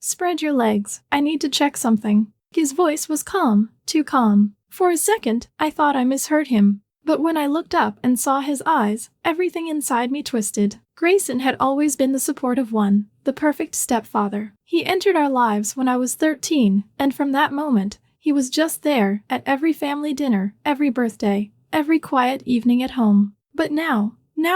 Spread your legs. I need to check something. His voice was calm, too calm. For a second, I thought I misheard him. But when I looked up and saw his eyes, everything inside me twisted. Grayson had always been the supportive one, the perfect stepfather. He entered our lives when I was 13, and from that moment, he was just there, at every family dinner, every birthday, every quiet evening at home. But now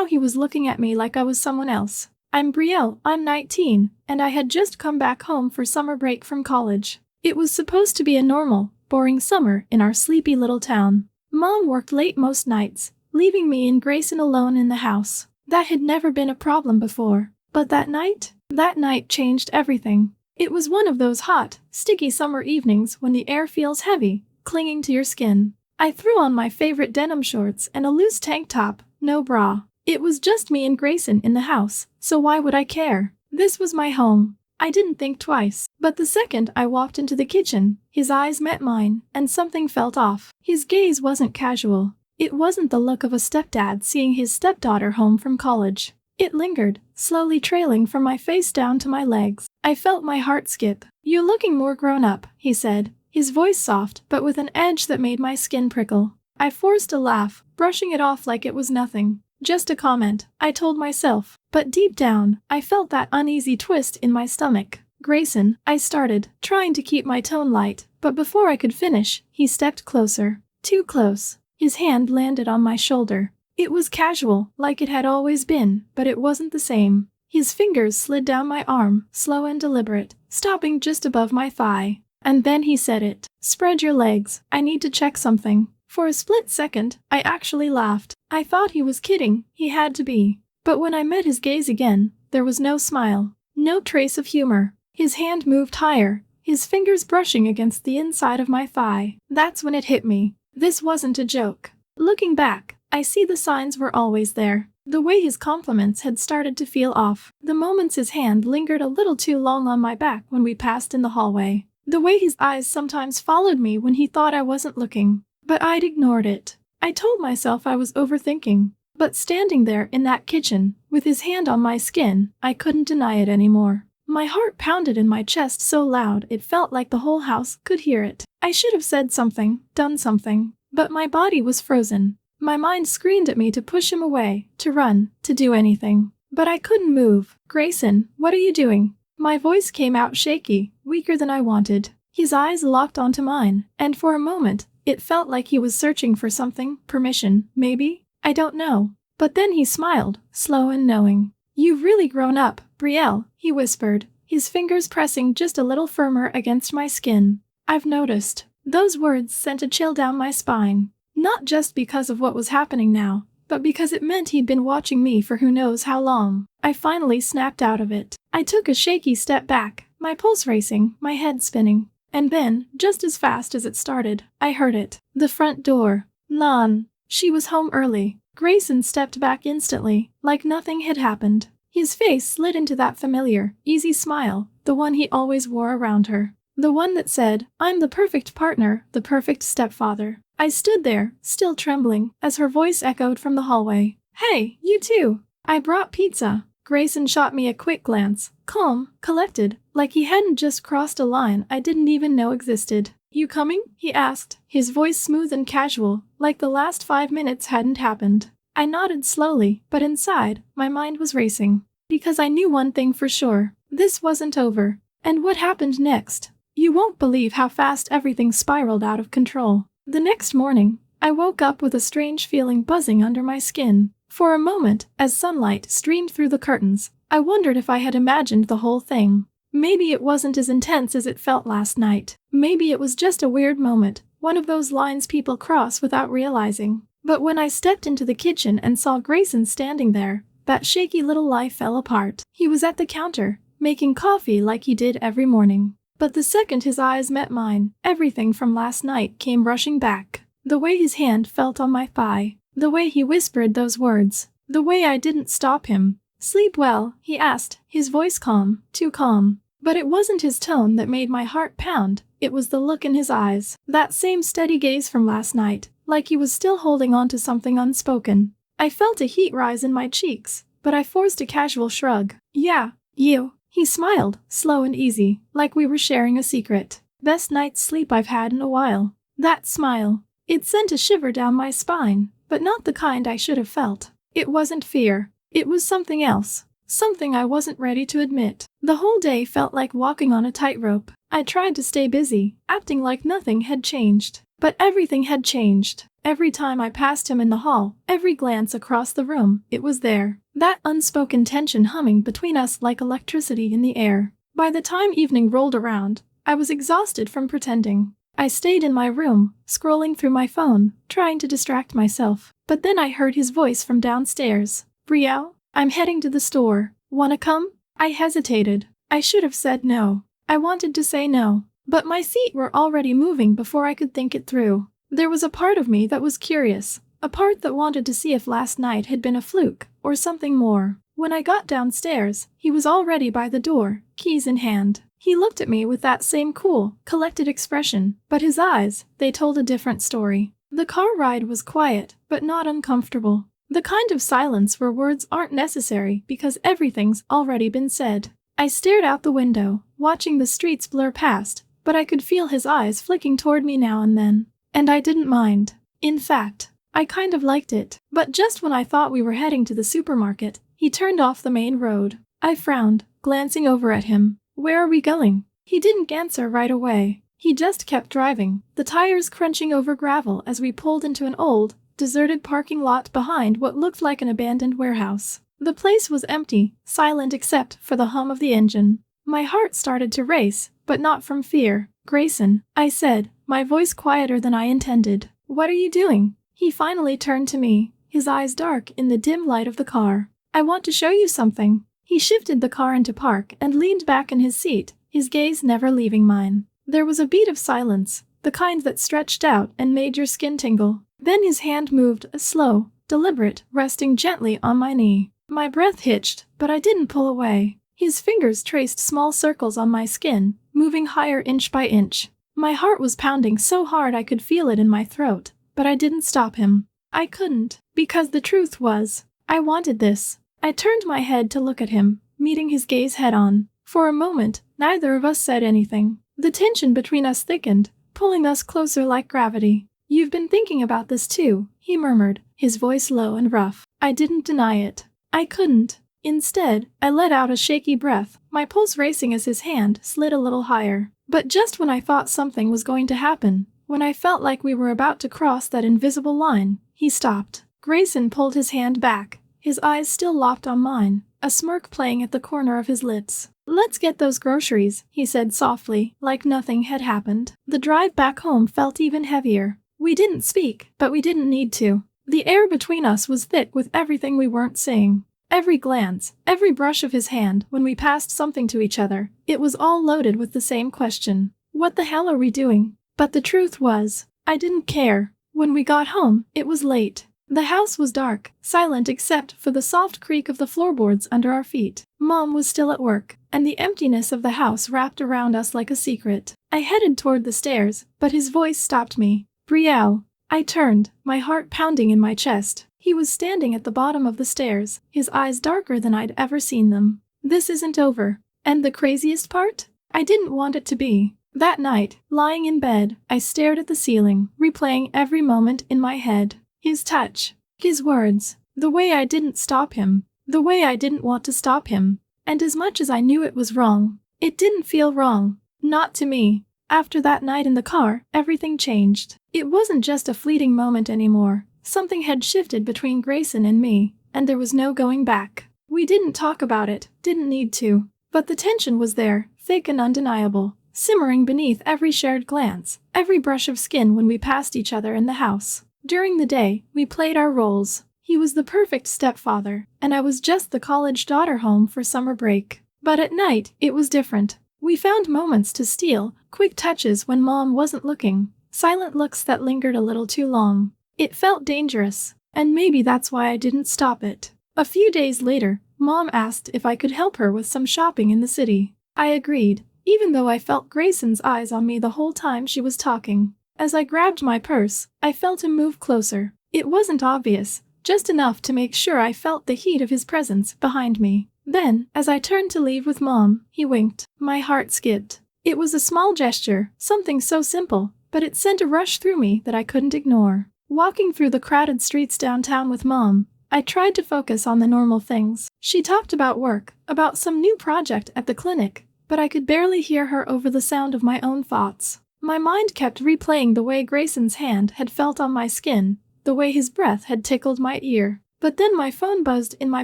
he was looking at me like I was someone else. I'm Brielle, I'm 19, and I had just come back home for summer break from college. It was supposed to be a normal, boring summer in our sleepy little town. Mom worked late most nights, leaving me and Grayson alone in the house. That had never been a problem before. But that night changed everything. It was one of those hot, sticky summer evenings when the air feels heavy, clinging to your skin. I threw on my favorite denim shorts and a loose tank top, no bra. It was just me and Grayson in the house, so why would I care? This was my home. I didn't think twice. But the second I walked into the kitchen, his eyes met mine, and something felt off. His gaze wasn't casual. It wasn't the look of a stepdad seeing his stepdaughter home from college. It lingered, slowly trailing from my face down to my legs. I felt my heart skip. "You're looking more grown up," he said, his voice soft but with an edge that made my skin prickle. I forced a laugh, brushing it off like it was nothing. Just a comment, I told myself. But deep down, I felt that uneasy twist in my stomach. "Grayson," I started, trying to keep my tone light, but before I could finish, he stepped closer. Too close. His hand landed on my shoulder. It was casual, like it had always been, but it wasn't the same. His fingers slid down my arm, slow and deliberate, stopping just above my thigh. And then he said it. "Spread your legs. I need to check something." For a split second, I actually laughed. I thought he was kidding. He had to be. But when I met his gaze again, there was no smile, no trace of humor. His hand moved higher, his fingers brushing against the inside of my thigh. That's when it hit me. This wasn't a joke. Looking back, I see the signs were always there. The way his compliments had started to feel off. The moments his hand lingered a little too long on my back when we passed in the hallway. The way his eyes sometimes followed me when he thought I wasn't looking. But I'd ignored it. I told myself I was overthinking. But standing there in that kitchen, with his hand on my skin, I couldn't deny it anymore. My heart pounded in my chest so loud it felt like the whole house could hear it. I should have said something, done something. But my body was frozen. My mind screamed at me to push him away, to run, to do anything. But I couldn't move. "Grayson, what are you doing?" My voice came out shaky, weaker than I wanted. His eyes locked onto mine, and for a moment, it felt like he was searching for something, permission, maybe? I don't know. But then he smiled, slow and knowing. "You've really grown up, Brielle," he whispered, his fingers pressing just a little firmer against my skin. "I've noticed." Those words sent a chill down my spine. Not just because of what was happening now, but because it meant he'd been watching me for who knows how long. I finally snapped out of it. I took a shaky step back, my pulse racing, my head spinning. And then, just as fast as it started, I heard it. The front door. Lan. She was home early. Grayson stepped back instantly, like nothing had happened. His face slid into that familiar, easy smile, the one he always wore around her. The one that said, "I'm the perfect partner, the perfect stepfather." I stood there, still trembling, as her voice echoed from the hallway. "Hey, you too. I brought pizza." Grayson shot me a quick glance, calm, collected, like he hadn't just crossed a line I didn't even know existed. "You coming?" he asked, his voice smooth and casual, like the last 5 minutes hadn't happened. I nodded slowly, but inside, my mind was racing. Because I knew one thing for sure. This wasn't over. And what happened next? You won't believe how fast everything spiraled out of control. The next morning, I woke up with a strange feeling buzzing under my skin. For a moment, as sunlight streamed through the curtains, I wondered if I had imagined the whole thing. Maybe it wasn't as intense as it felt last night. Maybe it was just a weird moment, one of those lines people cross without realizing. But when I stepped into the kitchen and saw Grayson standing there, that shaky little life fell apart. He was at the counter, making coffee like he did every morning. But the second his eyes met mine, everything from last night came rushing back. The way his hand felt on my thigh, the way he whispered those words, the way I didn't stop him. "Sleep well?" he asked, his voice calm, too calm. But it wasn't his tone that made my heart pound, it was the look in his eyes, that same steady gaze from last night, like he was still holding on to something unspoken. I felt a heat rise in my cheeks, but I forced a casual shrug. "Yeah, you." He smiled, slow and easy, like we were sharing a secret. Best night's sleep I've had in a while. That smile. It sent a shiver down my spine, but not the kind I should have felt. It wasn't fear. It was something else. Something I wasn't ready to admit. The whole day felt like walking on a tightrope. I tried to stay busy, acting like nothing had changed. But everything had changed. Every time I passed him in the hall, every glance across the room, it was there. That unspoken tension humming between us like electricity in the air. By the time evening rolled around, I was exhausted from pretending. I stayed in my room, scrolling through my phone, trying to distract myself. But then I heard his voice from downstairs. "Brielle, I'm heading to the store. Wanna come?" I hesitated. I should have said no. I wanted to say no, but my feet were already moving before I could think it through. There was a part of me that was curious, a part that wanted to see if last night had been a fluke or something more. When I got downstairs, he was already by the door, keys in hand. He looked at me with that same cool, collected expression, but his eyes, they told a different story. The car ride was quiet, but not uncomfortable. The kind of silence where words aren't necessary because everything's already been said. I stared out the window, watching the streets blur past, but I could feel his eyes flicking toward me now and then. And I didn't mind. In fact, I kind of liked it. But just when I thought we were heading to the supermarket, he turned off the main road. I frowned, glancing over at him. "Where are we going?" He didn't answer right away. He just kept driving, the tires crunching over gravel as we pulled into an old, deserted parking lot behind what looked like an abandoned warehouse. The place was empty, silent except for the hum of the engine. My heart started to race, but not from fear. "Grayson," I said, my voice quieter than I intended. "What are you doing?" He finally turned to me, his eyes dark in the dim light of the car. "I want to show you something." He shifted the car into park and leaned back in his seat, his gaze never leaving mine. There was a beat of silence, the kind that stretched out and made your skin tingle. Then his hand moved, slow, deliberate, resting gently on my knee. My breath hitched, but I didn't pull away. His fingers traced small circles on my skin, moving higher inch by inch. My heart was pounding so hard I could feel it in my throat, but I didn't stop him. I couldn't, because the truth was, I wanted this. I turned my head to look at him, meeting his gaze head-on. For a moment, neither of us said anything. The tension between us thickened, pulling us closer like gravity. "You've been thinking about this too," he murmured, his voice low and rough. I didn't deny it. I couldn't. Instead, I let out a shaky breath, my pulse racing as his hand slid a little higher. But just when I thought something was going to happen, when I felt like we were about to cross that invisible line, he stopped. Grayson pulled his hand back, his eyes still locked on mine, a smirk playing at the corner of his lips. "Let's get those groceries," he said softly, like nothing had happened. The drive back home felt even heavier. We didn't speak, but we didn't need to. The air between us was thick with everything we weren't saying. Every glance, every brush of his hand when we passed something to each other, it was all loaded with the same question. What the hell are we doing? But the truth was, I didn't care. When we got home, it was late. The house was dark, silent except for the soft creak of the floorboards under our feet. Mom was still at work, and the emptiness of the house wrapped around us like a secret. I headed toward the stairs, but his voice stopped me. "Brielle." I turned, my heart pounding in my chest. He was standing at the bottom of the stairs, his eyes darker than I'd ever seen them. This isn't over. And the craziest part? I didn't want it to be. That night, lying in bed, I stared at the ceiling, replaying every moment in my head. His touch, his words, the way I didn't stop him, the way I didn't want to stop him. And as much as I knew it was wrong, it didn't feel wrong. Not to me. After that night in the car, everything changed. It wasn't just a fleeting moment anymore. Something had shifted between Grayson and me, and there was no going back. We didn't talk about it, didn't need to. But the tension was there, thick and undeniable, simmering beneath every shared glance, every brush of skin when we passed each other in the house. During the day, we played our roles. He was the perfect stepfather, and I was just the college daughter home for summer break. But at night, it was different. We found moments to steal, quick touches when Mom wasn't looking, silent looks that lingered a little too long. It felt dangerous, and maybe that's why I didn't stop it. A few days later, Mom asked if I could help her with some shopping in the city. I agreed, even though I felt Grayson's eyes on me the whole time she was talking. As I grabbed my purse, I felt him move closer. It wasn't obvious, just enough to make sure I felt the heat of his presence behind me. Then, as I turned to leave with Mom, he winked. My heart skipped. It was a small gesture, something so simple, but it sent a rush through me that I couldn't ignore. Walking through the crowded streets downtown with Mom, I tried to focus on the normal things. She talked about work, about some new project at the clinic, but I could barely hear her over the sound of my own thoughts. My mind kept replaying the way Grayson's hand had felt on my skin, the way his breath had tickled my ear. But then my phone buzzed in my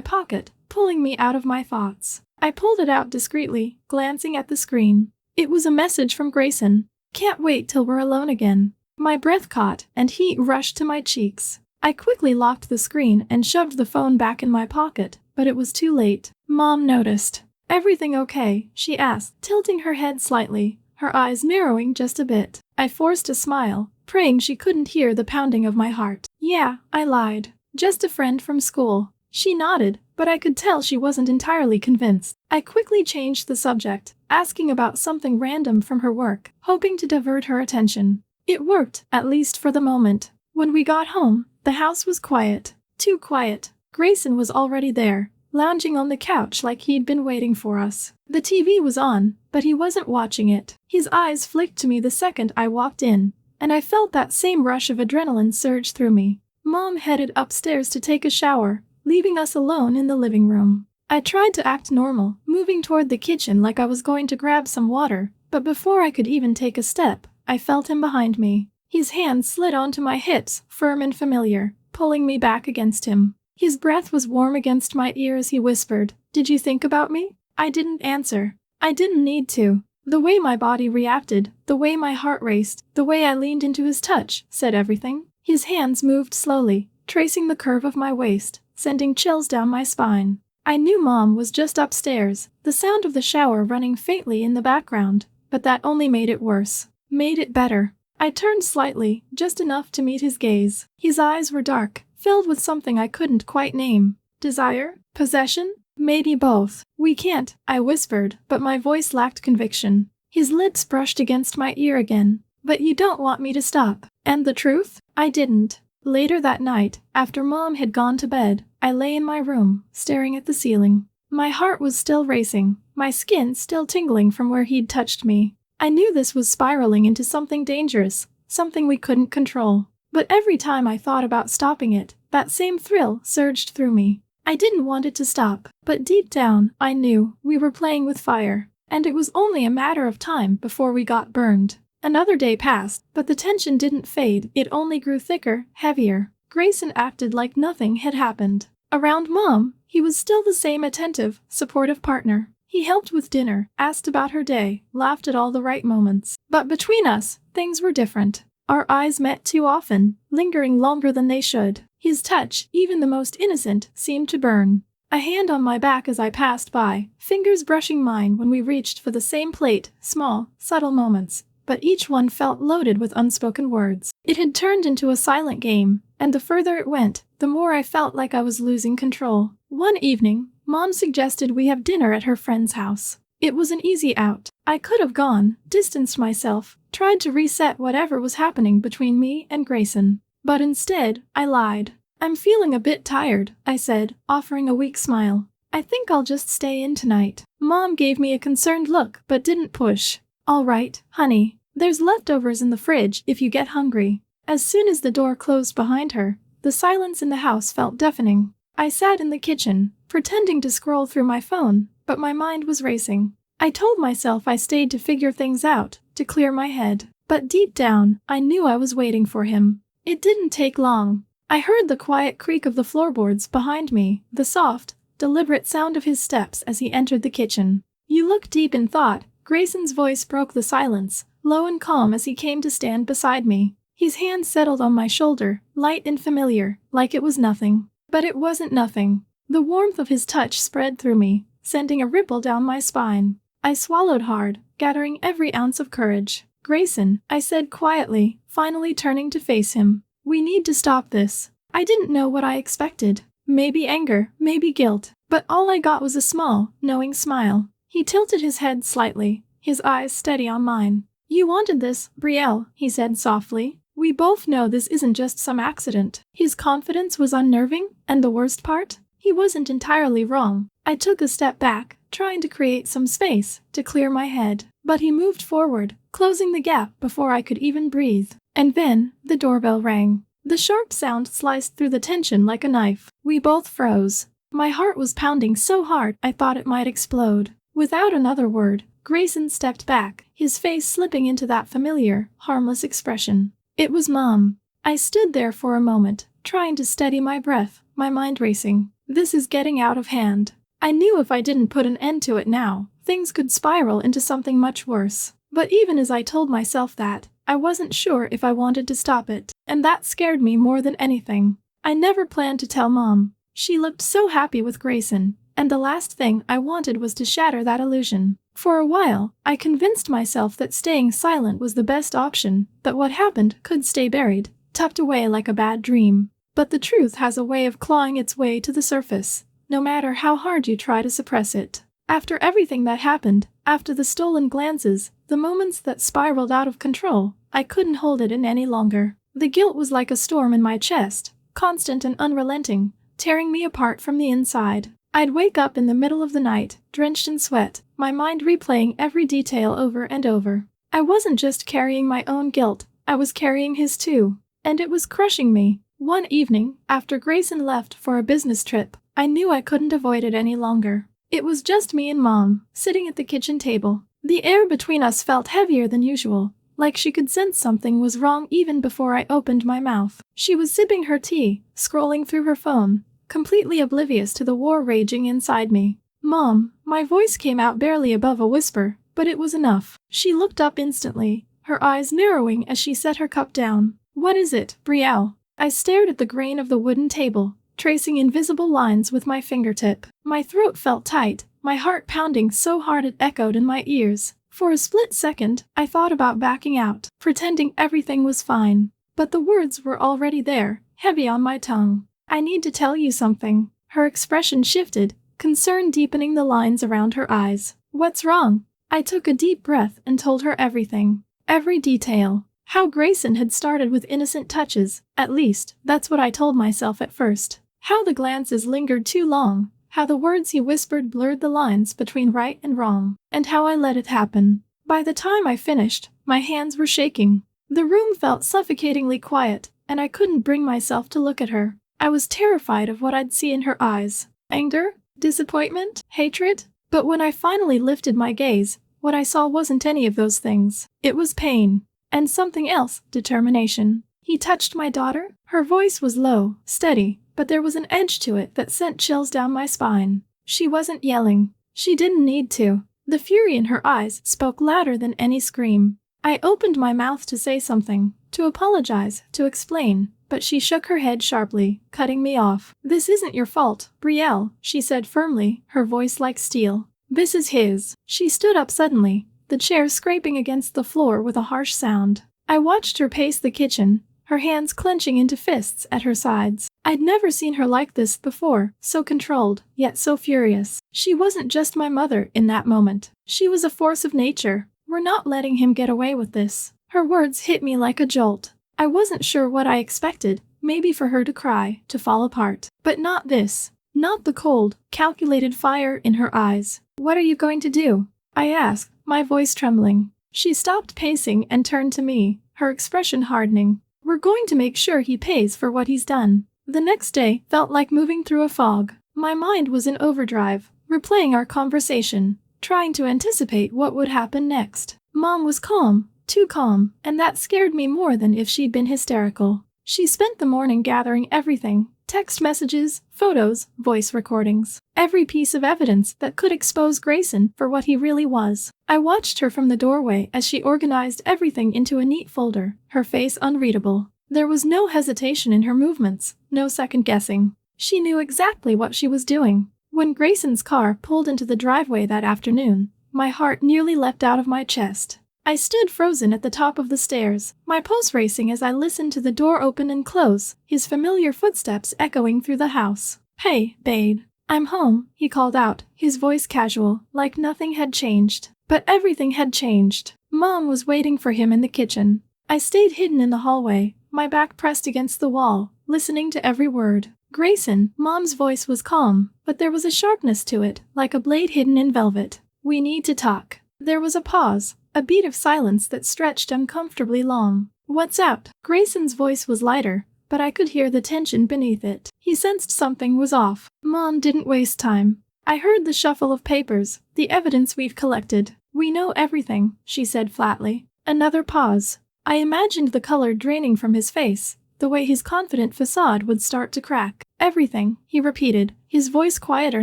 pocket, pulling me out of my thoughts. I pulled it out discreetly, glancing at the screen. It was a message from Grayson. "Can't wait till we're alone again." My breath caught, and heat rushed to my cheeks. I quickly locked the screen and shoved the phone back in my pocket, but it was too late. Mom noticed. "Everything okay?" she asked, tilting her head slightly, her eyes narrowing just a bit. I forced a smile, praying she couldn't hear the pounding of my heart. "Yeah," I lied. "Just a friend from school." She nodded, but I could tell she wasn't entirely convinced. I quickly changed the subject, asking about something random from her work, hoping to divert her attention. It worked, at least for the moment. When we got home, the house was quiet. Too quiet. Grayson was already there, lounging on the couch like he'd been waiting for us. The TV was on, but he wasn't watching it. His eyes flicked to me the second I walked in, and I felt that same rush of adrenaline surge through me. Mom headed upstairs to take a shower, leaving us alone in the living room. I tried to act normal, moving toward the kitchen like I was going to grab some water, but before I could even take a step, I felt him behind me. His hand slid onto my hips, firm and familiar, pulling me back against him. His breath was warm against my ear as he whispered, "Did you think about me?" I didn't answer. I didn't need to. The way my body reacted, the way my heart raced, the way I leaned into his touch, said everything. His hands moved slowly, tracing the curve of my waist, sending chills down my spine. I knew Mom was just upstairs, the sound of the shower running faintly in the background, but that only made it worse. Made it better. I turned slightly, just enough to meet his gaze. His eyes were dark, filled with something I couldn't quite name. Desire? Possession? Maybe both. "We can't," I whispered, but my voice lacked conviction. His lips brushed against my ear again. "But you don't want me to stop." And the truth? I didn't. Later that night, after Mom had gone to bed, I lay in my room, staring at the ceiling. My heart was still racing, my skin still tingling from where he'd touched me. I knew this was spiraling into something dangerous, something we couldn't control. But every time I thought about stopping it, that same thrill surged through me. I didn't want it to stop, but deep down, I knew we were playing with fire, and it was only a matter of time before we got burned. Another day passed, but the tension didn't fade, it only grew thicker, heavier. Grayson acted like nothing had happened. Around Mom, he was still the same attentive, supportive partner. He helped with dinner, asked about her day, laughed at all the right moments. But between us, things were different. Our eyes met too often, lingering longer than they should. His touch, even the most innocent, seemed to burn. A hand on my back as I passed by, fingers brushing mine when we reached for the same plate, small, subtle moments. But each one felt loaded with unspoken words. It had turned into a silent game, and the further it went, the more I felt like I was losing control. One evening, Mom suggested we have dinner at her friend's house. It was an easy out. I could have gone, distanced myself, tried to reset whatever was happening between me and Grayson. But instead, I lied. "I'm feeling a bit tired," I said, offering a weak smile. "I think I'll just stay in tonight." Mom gave me a concerned look but didn't push. "All right, honey. There's leftovers in the fridge if you get hungry." As soon as the door closed behind her, the silence in the house felt deafening. I sat in the kitchen, pretending to scroll through my phone, but my mind was racing. I told myself I stayed to figure things out, to clear my head. But deep down, I knew I was waiting for him. It didn't take long. I heard the quiet creak of the floorboards behind me, the soft, deliberate sound of his steps as he entered the kitchen. "You look deep in thought." Grayson's voice broke the silence, low and calm as he came to stand beside me. His hand settled on my shoulder, light and familiar, like it was nothing. But it wasn't nothing. The warmth of his touch spread through me, sending a ripple down my spine. I swallowed hard, gathering every ounce of courage. "Grayson," I said quietly, finally turning to face him. "We need to stop this." I didn't know what I expected. Maybe anger, maybe guilt, but all I got was a small, knowing smile. He tilted his head slightly, his eyes steady on mine. "You wanted this, Brielle," he said softly. "We both know this isn't just some accident." His confidence was unnerving, and the worst part? He wasn't entirely wrong. I took a step back, trying to create some space to clear my head, but he moved forward, closing the gap before I could even breathe. And then, the doorbell rang. The sharp sound sliced through the tension like a knife. We both froze. My heart was pounding so hard I thought it might explode. Without another word, Grayson stepped back, his face slipping into that familiar, harmless expression. It was Mom. I stood there for a moment, trying to steady my breath, my mind racing. This is getting out of hand. I knew if I didn't put an end to it now, things could spiral into something much worse. But even as I told myself that, I wasn't sure if I wanted to stop it, and that scared me more than anything. I never planned to tell Mom. She looked so happy with Grayson, and the last thing I wanted was to shatter that illusion. For a while, I convinced myself that staying silent was the best option, that what happened could stay buried, tucked away like a bad dream. But the truth has a way of clawing its way to the surface, no matter how hard you try to suppress it. After everything that happened, after the stolen glances, the moments that spiraled out of control, I couldn't hold it in any longer. The guilt was like a storm in my chest, constant and unrelenting, tearing me apart from the inside. I'd wake up in the middle of the night, drenched in sweat, my mind replaying every detail over and over. I wasn't just carrying my own guilt, I was carrying his too, and it was crushing me. One evening, after Grayson left for a business trip, I knew I couldn't avoid it any longer. It was just me and Mom, sitting at the kitchen table. The air between us felt heavier than usual, like she could sense something was wrong even before I opened my mouth. She was sipping her tea, scrolling through her phone, completely oblivious to the war raging inside me. "Mom," my voice came out barely above a whisper, but it was enough. She looked up instantly, her eyes narrowing as she set her cup down. "What is it, Brielle?" I stared at the grain of the wooden table, tracing invisible lines with my fingertip. My throat felt tight, my heart pounding so hard it echoed in my ears. For a split second, I thought about backing out, pretending everything was fine. But the words were already there, heavy on my tongue. "I need to tell you something." Her expression shifted, concern deepening the lines around her eyes. "What's wrong?" I took a deep breath and told her everything. Every detail. How Grayson had started with innocent touches, at least, that's what I told myself at first. How the glances lingered too long, how the words he whispered blurred the lines between right and wrong, and how I let it happen. By the time I finished, my hands were shaking. The room felt suffocatingly quiet, and I couldn't bring myself to look at her. I was terrified of what I'd see in her eyes. Anger? Disappointment? Hatred? But when I finally lifted my gaze, what I saw wasn't any of those things. It was pain. And something else, determination. "He touched my daughter?" Her voice was low, steady, but there was an edge to it that sent chills down my spine. She wasn't yelling. She didn't need to. The fury in her eyes spoke louder than any scream. I opened my mouth to say something, to apologize, to explain, but she shook her head sharply, cutting me off. "This isn't your fault, Brielle," she said firmly, her voice like steel. "This is his." She stood up suddenly, the chair scraping against the floor with a harsh sound. I watched her pace the kitchen, her hands clenching into fists at her sides. I'd never seen her like this before, so controlled, yet so furious. She wasn't just my mother in that moment. She was a force of nature. "We're not letting him get away with this." Her words hit me like a jolt. I wasn't sure what I expected, maybe for her to cry, to fall apart. But not this. Not the cold, calculated fire in her eyes. "What are you going to do?" I asked, my voice trembling. She stopped pacing and turned to me, her expression hardening. "We're going to make sure he pays for what he's done." The next day felt like moving through a fog. My mind was in overdrive, replaying our conversation, trying to anticipate what would happen next. Mom was calm, too calm, and that scared me more than if she'd been hysterical. She spent the morning gathering everything. Text messages, photos, voice recordings. Every piece of evidence that could expose Grayson for what he really was. I watched her from the doorway as she organized everything into a neat folder, her face unreadable. There was no hesitation in her movements, no second guessing. She knew exactly what she was doing. When Grayson's car pulled into the driveway that afternoon, my heart nearly leapt out of my chest. I stood frozen at the top of the stairs, my pulse racing as I listened to the door open and close, his familiar footsteps echoing through the house. "Hey, babe. I'm home," he called out, his voice casual, like nothing had changed. But everything had changed. Mom was waiting for him in the kitchen. I stayed hidden in the hallway, my back pressed against the wall, listening to every word. Grayson, Mom's voice was calm, but there was a sharpness to it, like a blade hidden in velvet. We need to talk. There was a pause, a beat of silence that stretched uncomfortably long. What's up? Grayson's voice was lighter, but I could hear the tension beneath it. He sensed something was off. Mom didn't waste time. I heard the shuffle of papers, the evidence we've collected. We know everything, she said flatly. Another pause. I imagined the color draining from his face, the way his confident facade would start to crack. Everything, he repeated, his voice quieter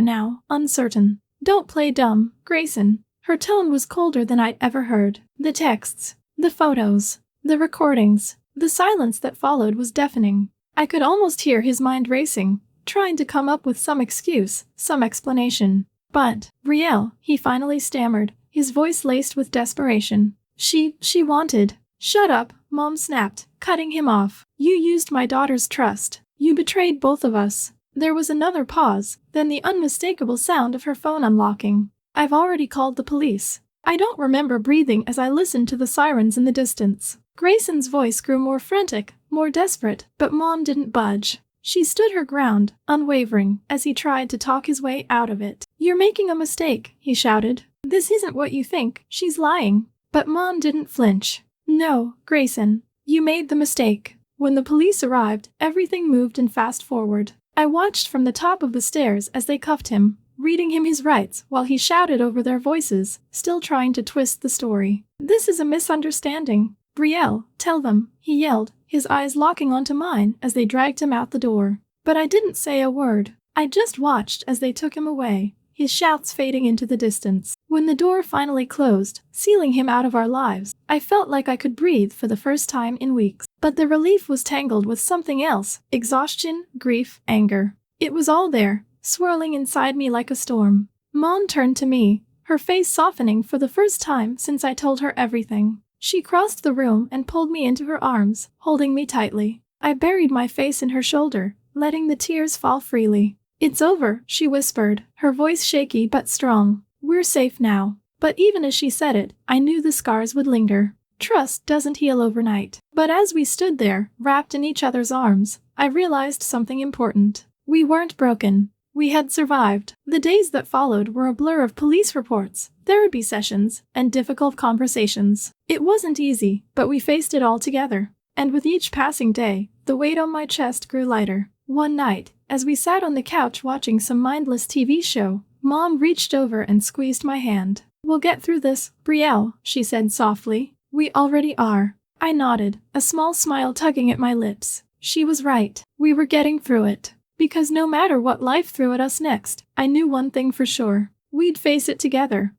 now, uncertain. Don't play dumb, Grayson. Her tone was colder than I'd ever heard. The texts, the photos, the recordings, the silence that followed was deafening. I could almost hear his mind racing, trying to come up with some excuse, some explanation. But, Brielle, he finally stammered, his voice laced with desperation. She wanted. Shut up, Mom snapped, cutting him off. You used my daughter's trust. You betrayed both of us. There was another pause, then the unmistakable sound of her phone unlocking. I've already called the police. I don't remember breathing as I listened to the sirens in the distance. Grayson's voice grew more frantic, more desperate, but Mom didn't budge. She stood her ground, unwavering, as he tried to talk his way out of it. You're making a mistake, he shouted. This isn't what you think. She's lying. But Mom didn't flinch. No, Grayson, you made the mistake. When the police arrived, everything moved in fast forward. I watched from the top of the stairs as they cuffed him, reading him his rights while he shouted over their voices, still trying to twist the story. This is a misunderstanding. Brielle, tell them, he yelled, his eyes locking onto mine as they dragged him out the door. But I didn't say a word. I just watched as they took him away, his shouts fading into the distance. When the door finally closed, sealing him out of our lives, I felt like I could breathe for the first time in weeks. But the relief was tangled with something else, exhaustion, grief, anger. It was all there, swirling inside me like a storm. Mom turned to me, her face softening for the first time since I told her everything. She crossed the room and pulled me into her arms, holding me tightly. I buried my face in her shoulder, letting the tears fall freely. It's over, she whispered, her voice shaky but strong. We're safe now. But even as she said it, I knew the scars would linger. Trust doesn't heal overnight. But as we stood there, wrapped in each other's arms, I realized something important. We weren't broken. We had survived. The days that followed were a blur of police reports, therapy sessions, and difficult conversations. It wasn't easy, but we faced it all together. And with each passing day, the weight on my chest grew lighter. One night, as we sat on the couch watching some mindless TV show, Mom reached over and squeezed my hand. We'll get through this, Brielle, she said softly. We already are. I nodded, a small smile tugging at my lips. She was right. We were getting through it. Because no matter what life threw at us next, I knew one thing for sure. We'd face it together,